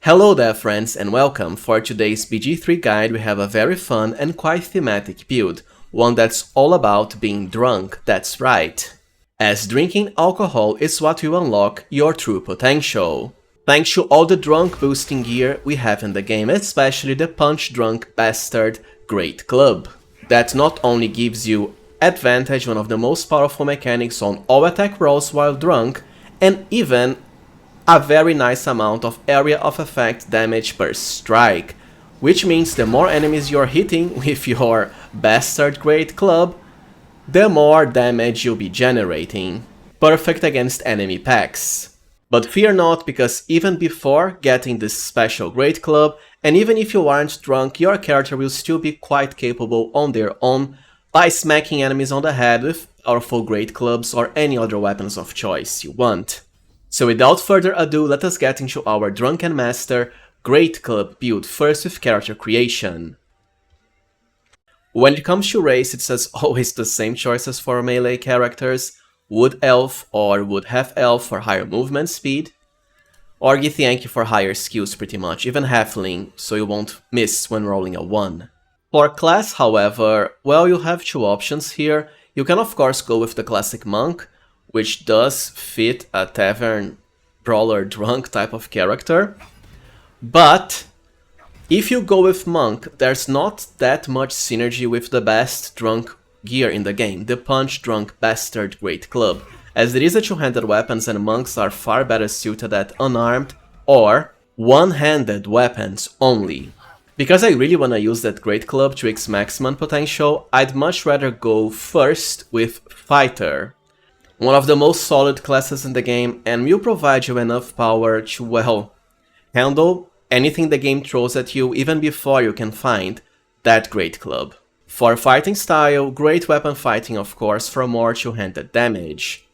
Hello there friends and welcome. For today's BG3 guide we have a very fun and quite thematic build, one that's all about being drunk, that's right. As drinking alcohol is what will unlock your true potential. Thanks to all the drunk boosting gear we have in the game, especially the punch drunk bastard GREATCLUB. That not only gives you advantage, one of the most powerful mechanics on all attack rolls while drunk, and even a very nice amount of area of effect damage per strike, which means the more enemies you're hitting with your bastard GREATCLUB, the more damage you'll be generating. Perfect against enemy packs. But fear not, because even before getting this special GREATCLUB, and even if you aren't drunk, your character will still be quite capable on their own by smacking enemies on the head with powerful GREATCLUBs or any other weapons of choice you want. So without further ado, let us get into our Drunken Master GREATCLUB build, first with character creation. When it comes to race, it's as always the same choices for melee characters: Wood Elf or Wood Half-Elf for higher movement speed, or Githyanki for higher skills pretty much, even Halfling, so you won't miss when rolling a 1. For class, however, well, you have two options here. You can of course go with the classic Monk, which does fit a tavern brawler drunk type of character. But if you go with Monk, there's not that much synergy with the best drunk gear in the game, the punch drunk bastard GREATCLUB, as it is a two-handed weapons and monks are far better suited at unarmed or one-handed weapons only. Because I really wanna use that GREATCLUB to its maximum potential, I'd much rather go first with Fighter, one of the most solid classes in the game, and will provide you enough power to, well, handle anything the game throws at you even before you can find that GREATCLUB. For fighting style, great weapon fighting of course for more two-handed damage.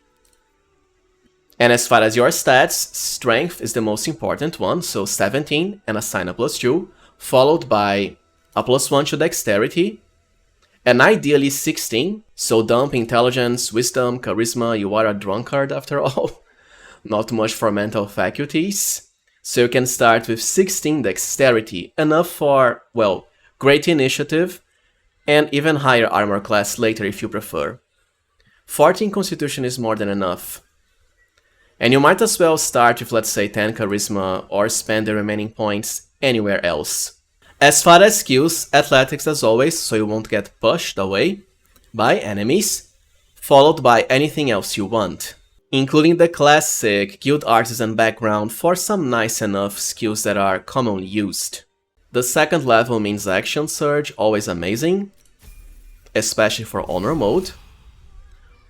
And as far as your stats, strength is the most important one, so 17 and assign a +2, followed by a +1 to dexterity, and ideally 16, so dump intelligence, wisdom, charisma, you are a drunkard after all. Not much for mental faculties. So you can start with 16 dexterity, enough for, well, great initiative, and even higher armor class later if you prefer. 14 constitution is more than enough. And you might as well start with, let's say, 10 charisma or spend the remaining points anywhere else. As far as skills, athletics as always, so you won't get pushed away by enemies, followed by anything else you want, including the classic guild artisan background for some nice enough skills that are commonly used. The second level means action surge, always amazing, especially for honor mode,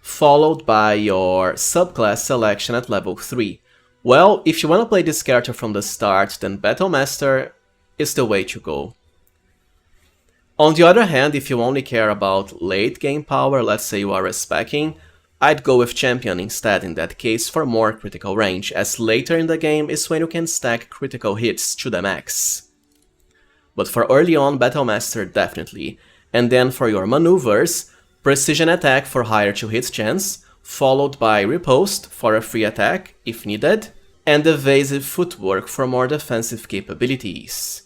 followed by your subclass selection at level 3. Well, if you want to play this character from the start, then Battle Master is the way to go. On the other hand, if you only care about late game power, let's say you are respecking, I'd go with Champion instead in that case for more critical range, as later in the game is when you can stack critical hits to the max. But for early on, Battle Master definitely. And then for your maneuvers, Precision Attack for higher 2-hit chance, followed by Riposte for a free attack if needed, and Evasive Footwork for more defensive capabilities.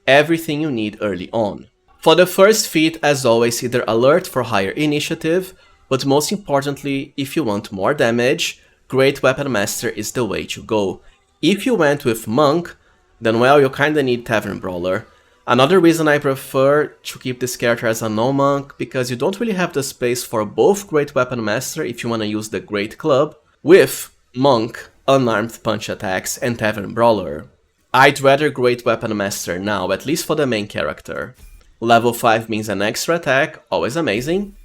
Everything you need early on. For the first feat, as always, either Alert for higher initiative, but most importantly, if you want more damage, Great Weapon Master is the way to go. If you went with Monk, then well, you kinda need Tavern Brawler. Another reason I prefer to keep this character as a no-monk, because you don't really have the space for both Great Weapon Master if you wanna use the GREATCLUB, with Monk, unarmed punch attacks, and Tavern Brawler. I'd rather Great Weapon Master now, at least for the main character. Level 5 means an extra attack, always amazing.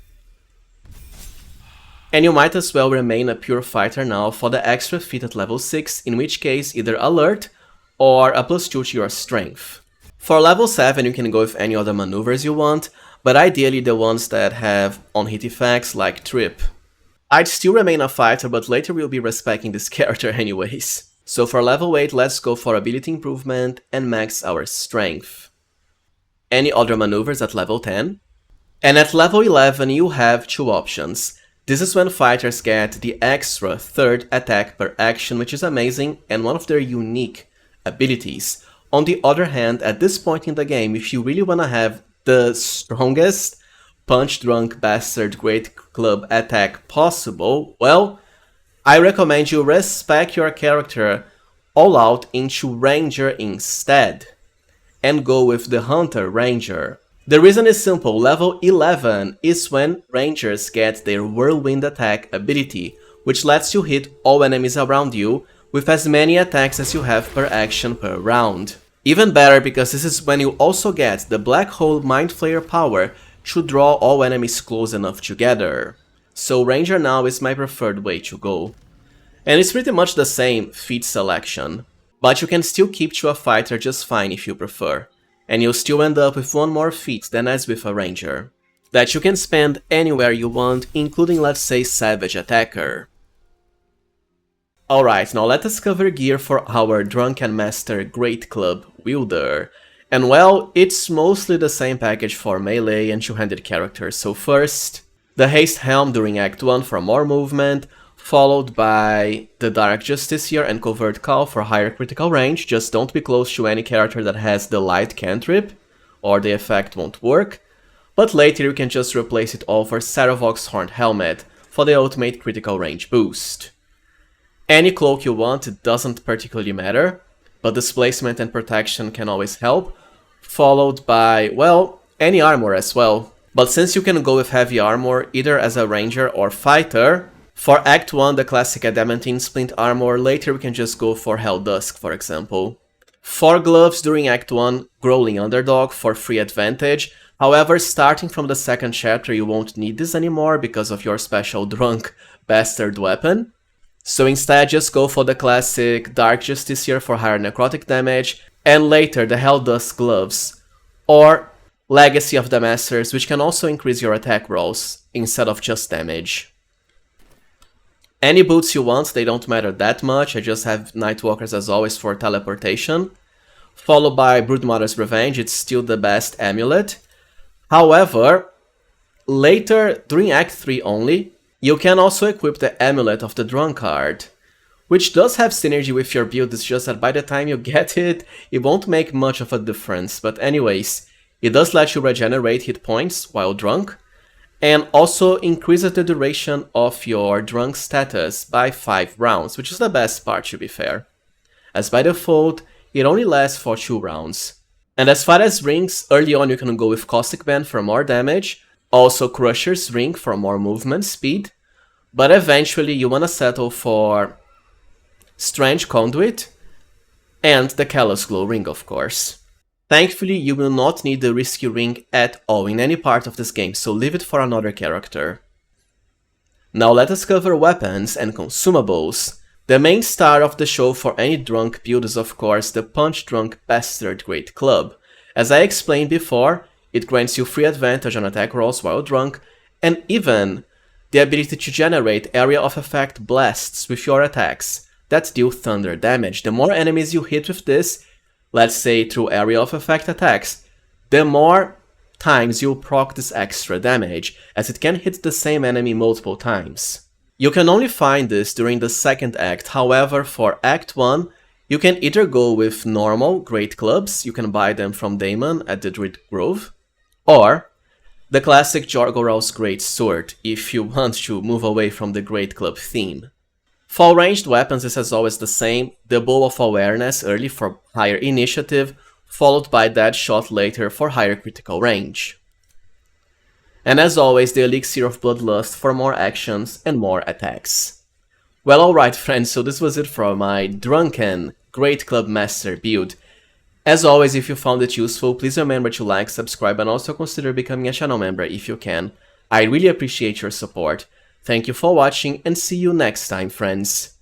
And you might as well remain a pure fighter now for the extra feat at level 6, in which case either Alert or a +2 to your strength. For level 7 you can go with any other maneuvers you want, but ideally the ones that have on-hit effects like Trip. I'd still remain a fighter, but later we'll be respecting this character anyways. So for level 8, let's go for ability improvement and max our strength. Any other maneuvers at level 10? And at level 11 you have two options. This is when fighters get the extra third attack per action, which is amazing and one of their unique abilities. On the other hand, at this point in the game, if you really wanna have the strongest Punch Drunk Bastard Great Club attack possible, well, I recommend you respec your character all out into Ranger instead, and go with the Hunter Ranger. The reason is simple, level 11 is when Rangers get their Whirlwind attack ability, which lets you hit all enemies around you with as many attacks as you have per action per round. Even better because this is when you also get the Black Hole Mind Flayer power to draw all enemies close enough together. So Ranger now is my preferred way to go. And it's pretty much the same feat selection, but you can still keep to a fighter just fine if you prefer, and you'll still end up with one more feat than as with a Ranger, that you can spend anywhere you want, including let's say Savage Attacker. Alright, now let us cover gear for our Drunken Master Great Club wielder. And well, it's mostly the same package for melee and two-handed characters. So first, the Haste Helm during Act 1 for more movement, followed by the Dark Justiciar and Covert Call for higher critical range. Just don't be close to any character that has the light cantrip, or the effect won't work. But later you can just replace it all for Saravok's Horned Helmet for the ultimate critical range boost. Any cloak you want, it doesn't particularly matter, but displacement and protection can always help, followed by, well, any armor as well. But since you can go with heavy armor either as a ranger or fighter, for Act 1 the classic Adamantine Splint armor, later we can just go for Hell Dusk for example. 4 gloves during Act 1, Growling Underdog for free advantage, however starting from the second chapter you won't need this anymore because of your special Drunk Bastard weapon. So instead just go for the classic Dark Justiciar for higher necrotic damage, and later the Hell Dusk gloves, or Legacy of the Masters, which can also increase your attack rolls instead of just damage. Any boots you want, they don't matter that much, I just have Nightwalkers as always for teleportation. Followed by Broodmother's Revenge, it's still the best amulet. However, later, during Act 3 only, you can also equip the Amulet of the Drunkard, which does have synergy with your build, it's just that by the time you get it, it won't make much of a difference. But anyways, it does let you regenerate hit points while drunk, and also increases the duration of your drunk status by 5 rounds, which is the best part to be fair, as by default, it only lasts for 2 rounds. And as far as rings, early on you can go with Caustic Band for more damage, also Crusher's Ring for more movement speed, but eventually you wanna settle for Strange Conduit and the Callous Glow Ring of course. Thankfully you will not need the Risky Ring at all in any part of this game, so leave it for another character. Now let us cover weapons and consumables. The main star of the show for any drunk build is of course the Punch Drunk Bastard Great Club. As I explained before, it grants you free advantage on attack rolls while drunk, and even the ability to generate area of effect blasts with your attacks that deal thunder damage. The more enemies you hit with this, let's say through area of effect attacks, the more times you'll proc this extra damage, as it can hit the same enemy multiple times. You can only find this during the second act, however for Act 1, you can either go with normal Great Clubs, you can buy them from Daemon at the Druid Grove, or the classic Jorgoral's Great Sword, if you want to move away from the Great Club theme. For ranged weapons is as always the same, the Bow of Awareness early for higher initiative, followed by Dead Shot later for higher critical range. And as always the Elixir of Bloodlust for more actions and more attacks. Well alright friends, so this was it for my Drunken Great Club Master build. As always, if you found it useful, please remember to like, subscribe, and also consider becoming a channel member if you can. I really appreciate your support. Thank you for watching, and see you next time, friends.